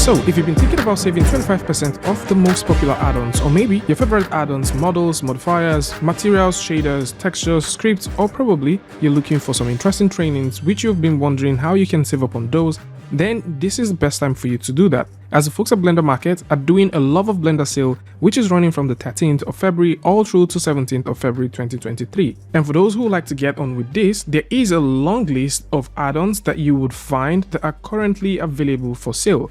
So, if you've been thinking about saving 25% off the most popular add-ons, or maybe your favorite add-ons, models, modifiers, materials, shaders, textures, scripts, or probably you're looking for some interesting trainings which you've been wondering how you can save up on those, then this is the best time for you to do that, as the folks at Blender Market are doing a Love of Blender sale which is running from the 13th of February all through to 17th of February 2023. And for those who would like to get on with this, there is a long list of add-ons that you would find that are currently available for sale.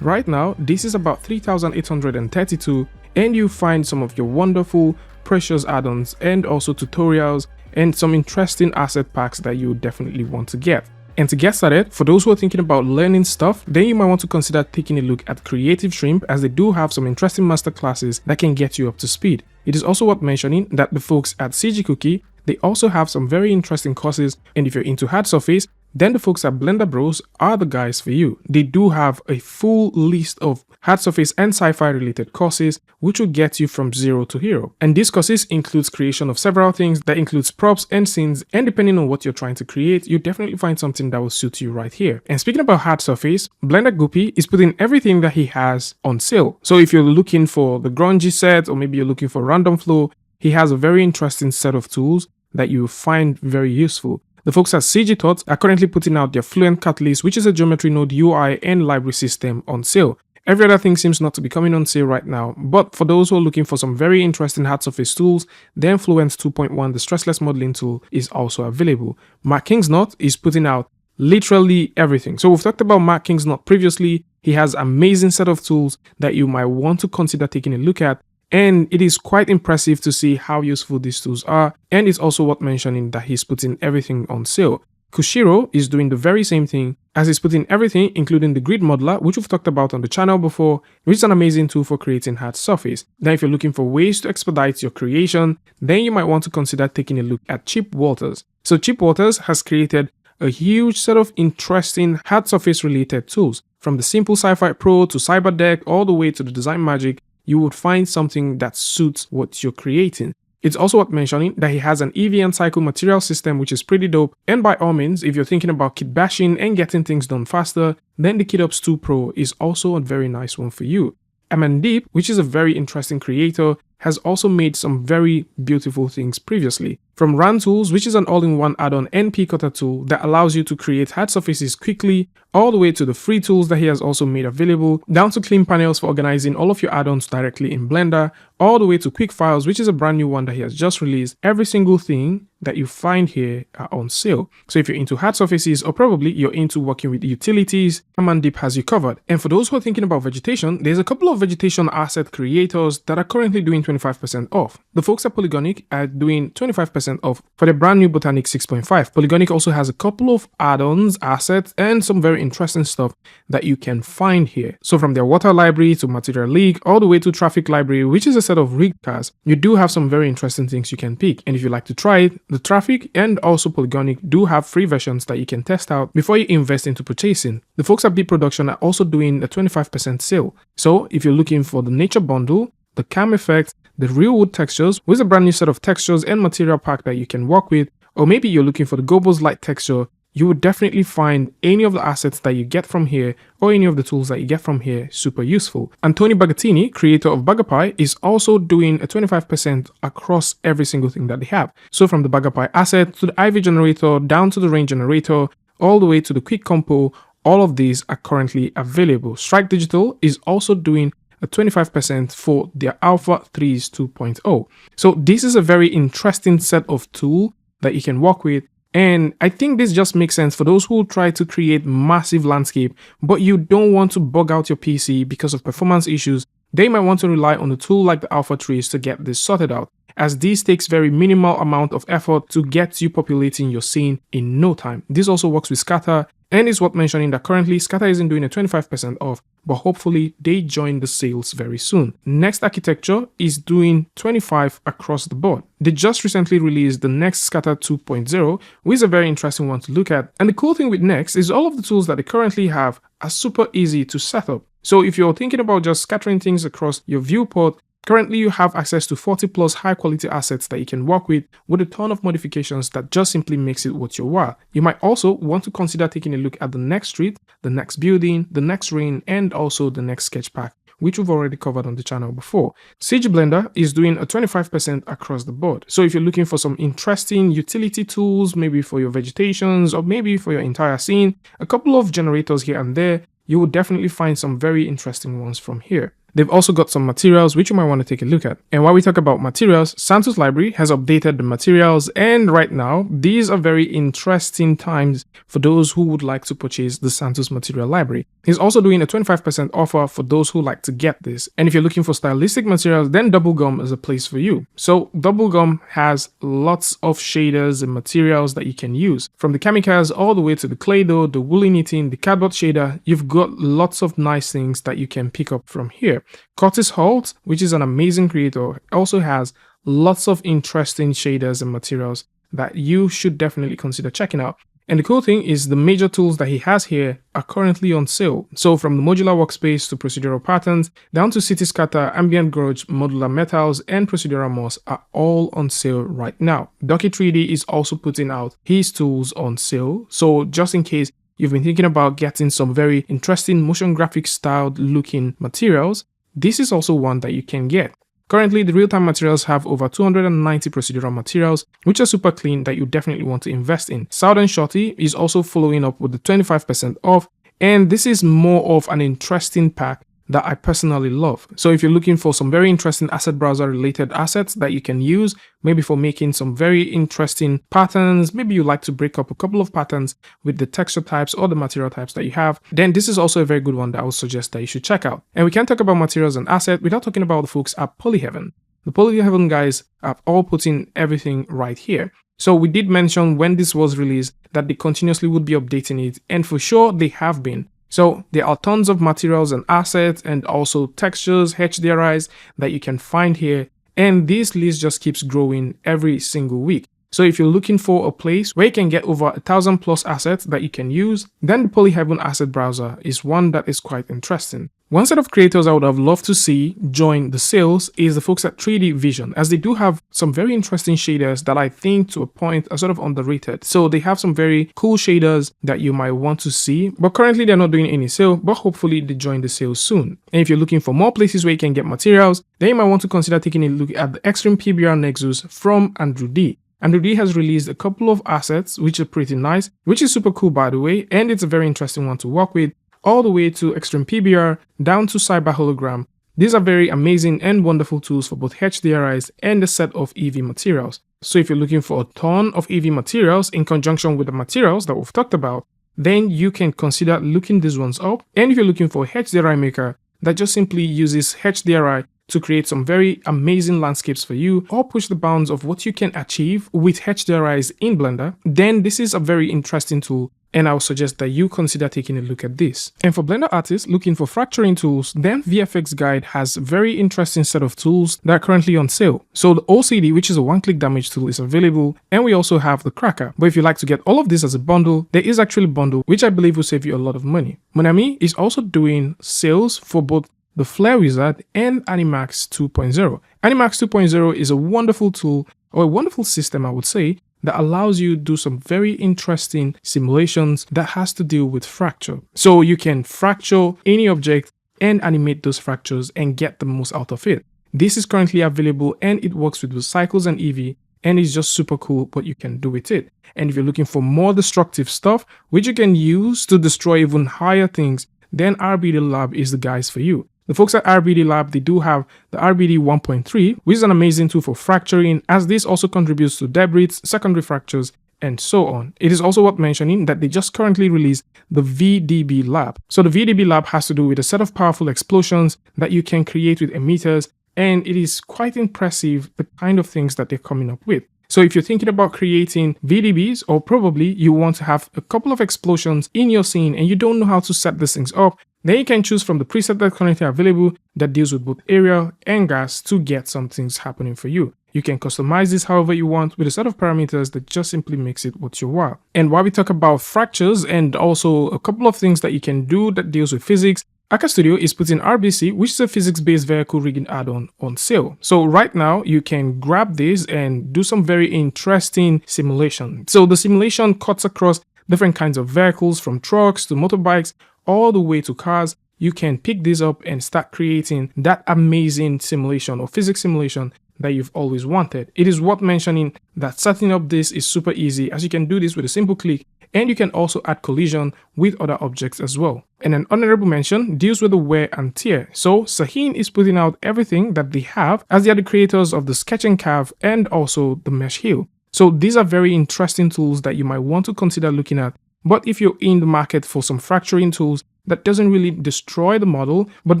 Right now, this is about 3,832, and you find some of your wonderful, precious add-ons and also tutorials and some interesting asset packs that you definitely want to get. And to get started, for those who are thinking about learning stuff, then you might want to consider taking a look at Creative Shrimp, as they do have some interesting masterclasses that can get you up to speed. It is also worth mentioning that the folks at CG Cookie, they also have some very interesting courses, and if you're into Hardsurface, then the folks at Blender Bros are the guys for you. They do have a full list of Hardsurface and sci-fi related courses which will get you from zero to hero. And these courses includes creation of several things that includes props and scenes, and depending on what you're trying to create, you definitely find something that will suit you right here. And speaking about Hardsurface, Blender Guppy is putting everything that he has on sale. So if you're looking for the grungy set, or maybe you're looking for random flow, he has a very interesting set of tools that you will find very useful. The folks at CG Thoughts are currently putting out their Fluent Catalyst, which is a geometry node UI and library system, on sale. Every other thing seems not to be coming on sale right now, but for those who are looking for some very interesting Hardsurface tools, then Fluent 2.1, the stressless modeling tool, is also available. Mark Kingsnot is putting out literally everything. So we've talked about Mark Kingsnot previously. He has an amazing set of tools that you might want to consider taking a look at. And it is quite impressive to see how useful these tools are, and it's also worth mentioning that he's putting everything on sale. Kushiro is doing the very same thing, as he's putting everything, including the grid modeler, which we've talked about on the channel before, which is an amazing tool for creating Hardsurface. Then if you're looking for ways to expedite your creation, then you might want to consider taking a look at Chip Walters. So Chip Walters has created a huge set of interesting Hardsurface related tools, from the simple Sci-Fi Pro to Cyberdeck all the way to the Design Magic. You would find something that suits what you're creating. It's also worth mentioning that he has an EVN cycle material system which is pretty dope, and by all means, if you're thinking about kit bashing and getting things done faster, then the KitOps 2 Pro is also a very nice one for you. Amandeep, which is a very interesting creator, has also made some very beautiful things previously. From Rand Tools, which is an all-in-one add-on NP cutter tool that allows you to create hard surfaces quickly, all the way to the free tools that he has also made available, down to clean panels for organizing all of your add-ons directly in Blender, all the way to Quick Files, which is a brand new one that he has just released. Every single thing that you find here are on sale. So if you're into hard surfaces, or probably you're into working with utilities, Amandeep has you covered. And for those who are thinking about vegetation, there's a couple of vegetation asset creators that are currently doing 25% off. The folks at Polygonic are doing 25% off for the brand new Botanic 6.5. Polygonic also has a couple of add-ons, assets, and some very interesting stuff that you can find here. So from their water library to material league, all the way to traffic library, which is a set of rig cars, you do have some very interesting things you can pick. And if you like to try it, the traffic and also Polygonic do have free versions that you can test out before you invest into purchasing. The folks at Beat Production are also doing a 25% sale. So if you're looking for the nature bundle, the cam effect, the real wood textures with a brand new set of textures and material pack that you can work with, or maybe you're looking for the Gobo's light texture, you would definitely find any of the assets that you get from here or any of the tools that you get from here super useful. And Tony Bagattini, creator of BagaPie, is also doing a 25% across every single thing that they have. So from the BagaPie asset to the Ivy generator, down to the rain generator, all the way to the quick compo, all of these are currently available. Strike Digital is also doing a 25% for their Alpha 3s 2.0. So this is a very interesting set of tools that you can work with. And I think this just makes sense for those who try to create massive landscape, but you don't want to bug out your PC because of performance issues. They might want to rely on a tool like the Alpha 3s to get this sorted out, as this takes very minimal amount of effort to get you populating your scene in no time. This also works with Scatter, and it's worth mentioning that currently Scatter isn't doing a 25% off, but hopefully they join the sales very soon. Next Architecture is doing 25 across the board. They just recently released the Next Scatter 2.0, which is a very interesting one to look at. And the cool thing with Next is all of the tools that they currently have are super easy to set up. So if you're thinking about just scattering things across your viewport, Currently, you have access to 40 plus high quality assets that you can work with a ton of modifications that just simply makes it worth your while. You might also want to consider taking a look at the next street, the next building, the next rain, and also the next sketch pack, which we've already covered on the channel before. CG Blender is doing a 25% across the board. So if you're looking for some interesting utility tools, maybe for your vegetations or maybe for your entire scene, a couple of generators here and there, you will definitely find some very interesting ones from here. They've also got some materials which you might want to take a look at. And while we talk about materials, Santos Library has updated the materials, and right now these are very interesting times for those who would like to purchase the Santos Material Library. He's also doing a 25% offer for those who like to get this. And if you're looking for stylistic materials, then Bubblegum is a place for you. So Bubblegum has lots of shaders and materials that you can use. From the chemicals all the way to the clay dough, the woolly knitting, the cardboard shader, you've got lots of nice things that you can pick up from here. Curtis Holt, which is an amazing creator, also has lots of interesting shaders and materials that you should definitely consider checking out. And the cool thing is the major tools that he has here are currently on sale. So from the modular workspace to procedural patterns, down to city scatter, ambient gouge, modular metals, and procedural moss are all on sale right now. Ducky 3D is also putting out his tools on sale. So just in case you've been thinking about getting some very interesting motion graphic styled looking materials, this is also one that you can get. Currently, the real-time materials have over 290 procedural materials, which are super clean that you definitely want to invest in. Southern Shorty is also following up with the 25% off, and this is more of an interesting pack that I personally love. So if you're looking for some very interesting asset browser related assets that you can use, maybe for making some very interesting patterns, maybe you like to break up a couple of patterns with the texture types or the material types that you have, then this is also a very good one that I would suggest that you should check out. And we can't talk about materials and asset without talking about the folks at Polyheaven. The Polyheaven guys have all put in everything right here. So we did mention when this was released that they continuously would be updating it, and for sure they have been. So there are tons of materials and assets and also textures, HDRIs that you can find here, and this list just keeps growing every single week. So if you're looking for a place where you can get over 1,000 plus assets that you can use, then the Polyheaven asset browser is one that is quite interesting. One set of creators I would have loved to see join the sales is the folks at 3D Vision, as they do have some very interesting shaders that I think to a point are sort of underrated. So they have some very cool shaders that you might want to see, but currently they're not doing any sale, but hopefully they join the sale soon. And if you're looking for more places where you can get materials, then you might want to consider taking a look at the Extreme PBR Nexus from Andrew D. Andrew D has released a couple of assets which are pretty nice, which is super cool by the way, and it's a very interesting one to work with, all the way to Extreme PBR, down to Cyber Hologram. These are very amazing and wonderful tools for both HDRIs and a set of EV materials. So if you're looking for a ton of EV materials in conjunction with the materials that we've talked about, then you can consider looking these ones up. And if you're looking for a HDRI maker that just simply uses HDRI to create some very amazing landscapes for you or push the bounds of what you can achieve with HDRIs in Blender, then this is a very interesting tool, and I would suggest that you consider taking a look at this. And for Blender artists looking for fracturing tools, then VFX Guide has a very interesting set of tools that are currently on sale. So the OCD, which is a one-click damage tool, is available, and we also have the Cracker. But if you like to get all of this as a bundle, there is actually a bundle which I believe will save you a lot of money. Monami is also doing sales for both the Flare Wizard and Animax 2.0. Animax 2.0 is a wonderful tool, or a wonderful system I would say, that allows you to do some very interesting simulations that has to deal with fracture. So you can fracture any object and animate those fractures and get the most out of it. This is currently available and it works with both Cycles and Eevee, and it's just super cool what you can do with it. And if you're looking for more destructive stuff, which you can use to destroy even higher things, then RBD Lab is the guys for you. The folks at RBD Lab, they do have the RBD 1.3, which is an amazing tool for fracturing, as this also contributes to debris, secondary fractures, and so on. It is also worth mentioning that they just currently released the VDB Lab. So the VDB Lab has to do with a set of powerful explosions that you can create with emitters, and it is quite impressive the kind of things that they're coming up with. So if you're thinking about creating VDBs, or probably you want to have a couple of explosions in your scene and you don't know how to set these things up, then you can choose from the preset that's currently available that deals with both aerial and gas to get some things happening for you. You can customize this however you want with a set of parameters that just simply makes it worth your while. And while we talk about fractures and also a couple of things that you can do that deals with physics, Aka Studio is putting RBC, which is a physics-based vehicle rigging add-on, on sale. So right now you can grab this and do some very interesting simulation. So the simulation cuts across different kinds of vehicles, from trucks to motorbikes all the way to cars. You can pick this up and start creating that amazing simulation or physics simulation that you've always wanted. It is worth mentioning that setting up this is super easy, as you can do this with a simple click, and you can also add collision with other objects as well. And an honorable mention deals with the wear and tear. So Sahin is putting out everything that they have, as they are the creators of the askNK and also the Mesh Heal. So these are very interesting tools that you might want to consider looking at. But if you're in the market for some fracturing tools that doesn't really destroy the model, but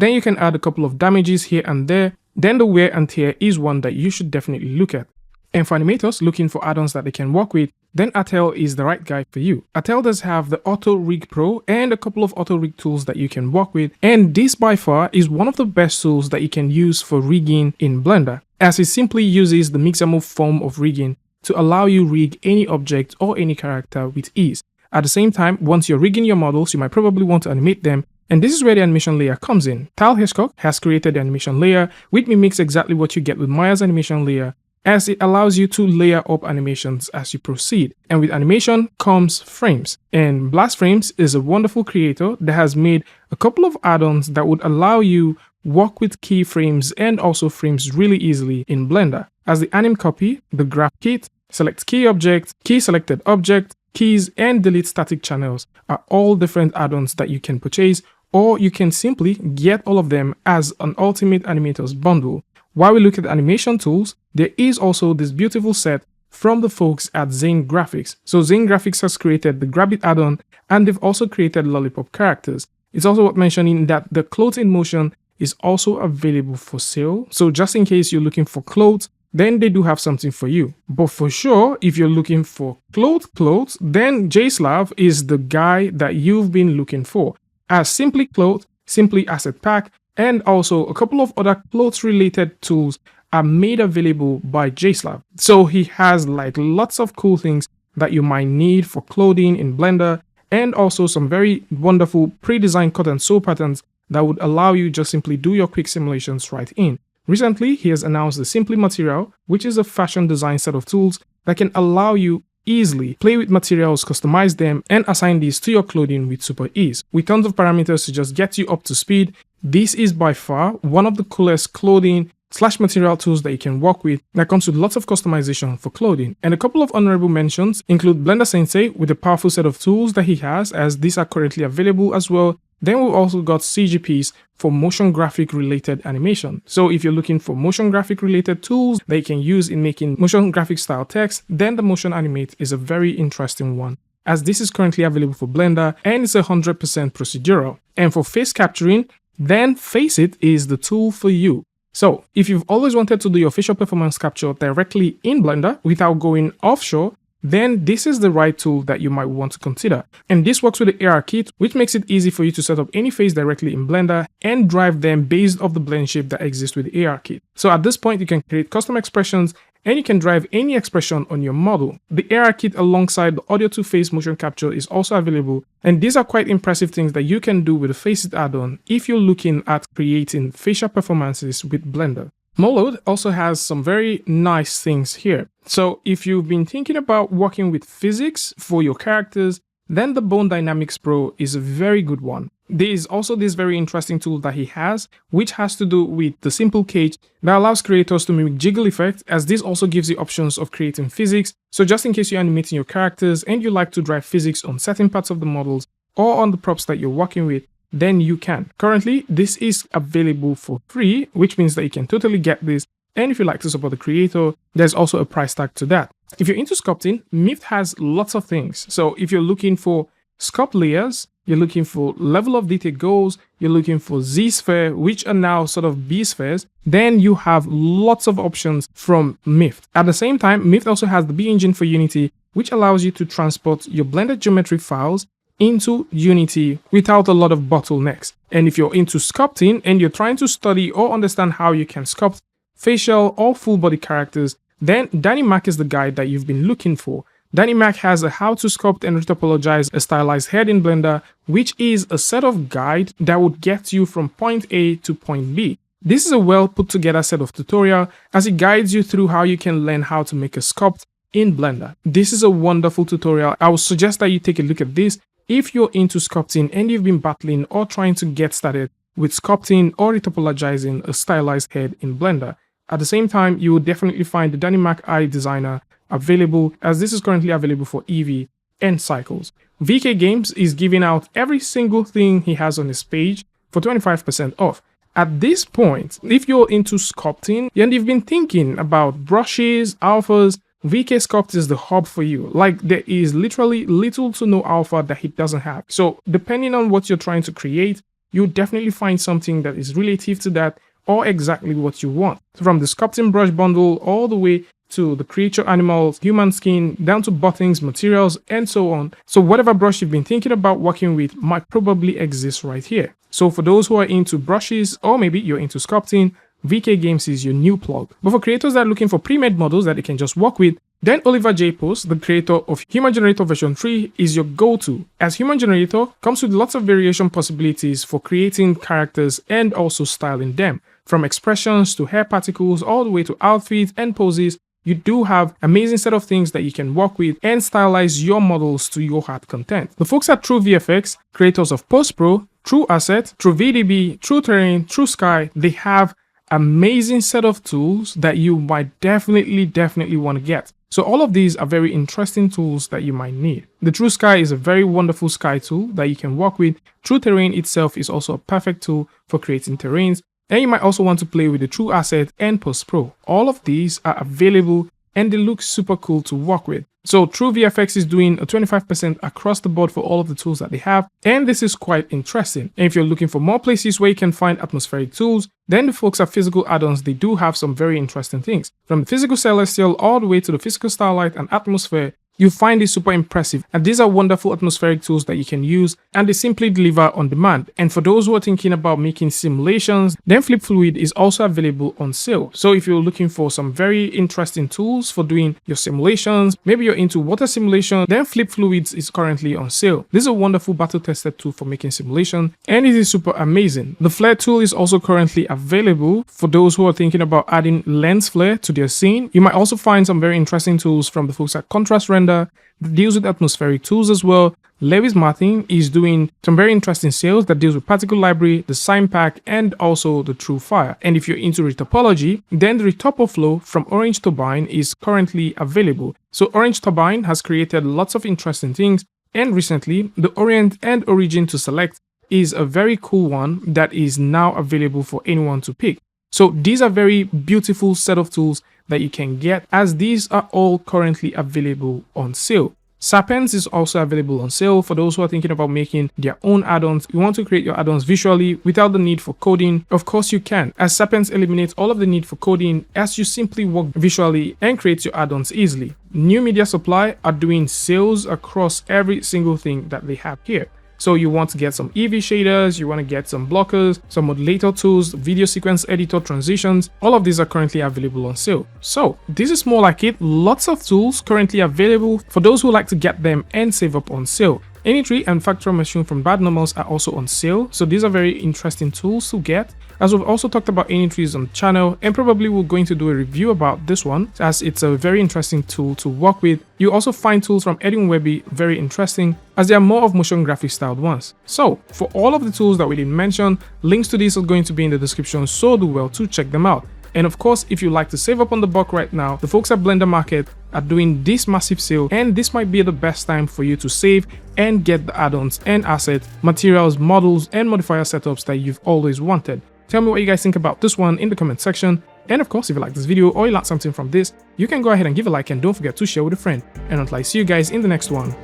then you can add a couple of damages here and there, then the wear and tear is one that you should definitely look at. And for animators looking for add-ons that they can work with, then Attel is the right guy for you. Attel does have the Auto Rig Pro and a couple of Auto Rig tools that you can work with, and this by far is one of the best tools that you can use for rigging in Blender, as it simply uses the mix and move form of rigging to allow you rig any object or any character with ease. At the same time, once you're rigging your models, you might probably want to animate them, and this is where the animation layer comes in. Tal Hitchcock has created the animation layer, which mimics exactly what you get with Maya's animation layer, as it allows you to layer up animations as you proceed. And with animation comes frames. And Blast Frames is a wonderful creator that has made a couple of add-ons that would allow you work with keyframes and also frames really easily in Blender. As the anim copy, the graph kit, select key object, key selected object, keys, and delete static channels are all different add-ons that you can purchase, or you can simply get all of them as an Ultimate Animators bundle. While we look at animation tools, there is also this beautiful set from the folks at Zane Graphics. So Zane Graphics has created the Grab It add-on, and they've also created Lollipop characters. It's also worth mentioning that the Clothes in Motion is also available for sale. So just in case you're looking for clothes, then they do have something for you. But for sure, if you're looking for clothes, then JSlav is the guy that you've been looking for. As Simply Clothes, Simply Asset Pack, and also a couple of other clothes related tools are made available by JSlav. So he has like lots of cool things that you might need for clothing in Blender, and also some very wonderful pre-designed cut and sew patterns that would allow you just simply do your quick simulations right in. Recently, he has announced the Simply Material, which is a fashion design set of tools that can allow you easily play with materials, customize them, and assign these to your clothing with super ease. With tons of parameters to just get you up to speed, this is by far one of the coolest clothing / material tools that you can work with that comes with lots of customization for clothing. And a couple of honorable mentions include Blender Sensei with a powerful set of tools that he has, as these are currently available as well. Then we've also got CGPs for motion graphic related animation. So if you're looking for motion graphic related tools that you can use in making motion graphic style text, then the Motion Animate is a very interesting one, as this is currently available for Blender and it's 100% procedural. And for face capturing, then Faceit is the tool for you. So if you've always wanted to do your facial performance capture directly in Blender without going offshore, then this is the right tool that you might want to consider. And this works with the AR kit, which makes it easy for you to set up any face directly in Blender and drive them based off the blend shape that exists with the AR kit. So at this point, you can create custom expressions and you can drive any expression on your model. The AR kit alongside the audio to face motion capture is also available, and these are quite impressive things that you can do with the Faceit add-on if you're looking at creating facial performances with Blender. Molode also has some very nice things here. So if you've been thinking about working with physics for your characters, then the Bone Dynamics Pro is a very good one. There is also this very interesting tool that he has, which has to do with the simple cage that allows creators to mimic jiggle effect, as this also gives you options of creating physics. So just in case you're animating your characters and you like to drive physics on certain parts of the models or on the props that you're working with, then you can. Currently, this is available for free, which means that you can totally get this. And if you like to support the creator, there's also a price tag to that. If you're into sculpting, Mift has lots of things. So if you're looking for sculpt layers, you're looking for level of detail goals, you're looking for Z-sphere, which are now sort of B-spheres, then you have lots of options from Mift. At the same time, Mift also has the B engine for Unity, which allows you to transport your blended geometry files into Unity without a lot of bottlenecks. And if you're into sculpting and you're trying to study or understand how you can sculpt facial or full body characters, then Danny Mac is the guy that you've been looking for. Dynimac has a how to sculpt and retopologize a stylized head in Blender, which is a set of guide that would get you from point A to point B. This is a well put together set of tutorial as it guides you through how you can learn how to make a sculpt in Blender. This is a wonderful tutorial. I would suggest that you take a look at this if you're into sculpting and you've been battling or trying to get started with sculpting or retopologizing a stylized head in Blender. At the same time, you will definitely find the Dynimac Eye Designer available, as this is currently available for Eevee and Cycles. VK Games is giving out every single thing he has on his page for 25% off. At this point, if you're into sculpting and you've been thinking about brushes, alphas, VK Sculpt is the hub for you. Like, there is literally little to no alpha that he doesn't have. So depending on what you're trying to create, you'll definitely find something that is relative to that or exactly what you want. So from the sculpting brush bundle all the way to the creature animals, human skin, down to buttons, materials, and so on. So whatever brush you've been thinking about working with might probably exist right here. So for those who are into brushes, or maybe you're into sculpting, VK Games is your new plug. But for creators that are looking for pre-made models that they can just work with, then Oliver J. Post, the creator of Human Generator version 3, is your go-to, as Human Generator comes with lots of variation possibilities for creating characters and also styling them. From expressions to hair particles all the way to outfits and poses, you do have an amazing set of things that you can work with and stylize your models to your heart content. The folks at True VFX, creators of Post Pro, True Asset, True VDB, True Terrain, True Sky, they have amazing set of tools that you might definitely want to get. So all of these are very interesting tools that you might need. The True Sky is a very wonderful sky tool that you can work with. True Terrain itself is also a perfect tool for creating terrains. And you might also want to play with the True Asset and Post Pro. All of these are available and they look super cool to work with. So True VFX is doing a 25% across the board for all of the tools that they have, and this is quite interesting. And if you're looking for more places where you can find atmospheric tools, then the folks at Physical Addons, they do have some very interesting things. From the Physical Celestial all the way to the Physical Starlight and Atmosphere, you find it super impressive, and these are wonderful atmospheric tools that you can use, and they simply deliver on demand. And for those who are thinking about making simulations, then Flip Fluid is also available on sale. So if you're looking for some very interesting tools for doing your simulations, maybe you're into water simulation, then Flip Fluids is currently on sale. This is a wonderful battle tested tool for making simulation, and it is super amazing. The Flare tool is also currently available for those who are thinking about adding lens flare to their scene. You might also find some very interesting tools from the folks at Contrast Render that deals with atmospheric tools as well. Lewis Martin is doing some very interesting sales that deals with particle library, the sign pack, and also the True Fire. And if you're into retopology, then the Retopo Flow from Orange Turbine is currently available. So Orange Turbine has created lots of interesting things, and recently the Orient and Origin to select is a very cool one that is now available for anyone to pick. So these are very beautiful set of tools that you can get, as these are all currently available on sale. Sapiens is also available on sale for those who are thinking about making their own add-ons. You want to create your add-ons visually without the need for coding. Of course you can, as Sapiens eliminates all of the need for coding as you simply work visually and create your add-ons easily. New Media Supply are doing sales across every single thing that they have here. So you want to get some Eevee shaders, you want to get some blockers, some modulator tools, video sequence editor, transitions. All of these are currently available on sale. So this is more like it. Lots of tools currently available for those who like to get them and save up on sale. Anytree and Factory Machine from Bad Normals are also on sale. So these are very interesting tools to get. As we've also talked about Anytrees on the channel, and probably we're going to do a review about this one, as it's a very interesting tool to work with. You also find tools from Edwin Webby very interesting, as they are more of motion graphic styled ones. So for all of the tools that we didn't mention, links to these are going to be in the description, so do well to check them out. And of course, if you like to save up on the buck right now, the folks at Blender Market are doing this massive sale, and this might be the best time for you to save and get the add-ons and assets, materials, models, and modifier setups that you've always wanted. Tell me what you guys think about this one in the comment section. And of course, if you like this video or you learned something from this, you can go ahead and give a like, and don't forget to share with a friend. And until I see you guys in the next one,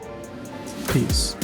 peace.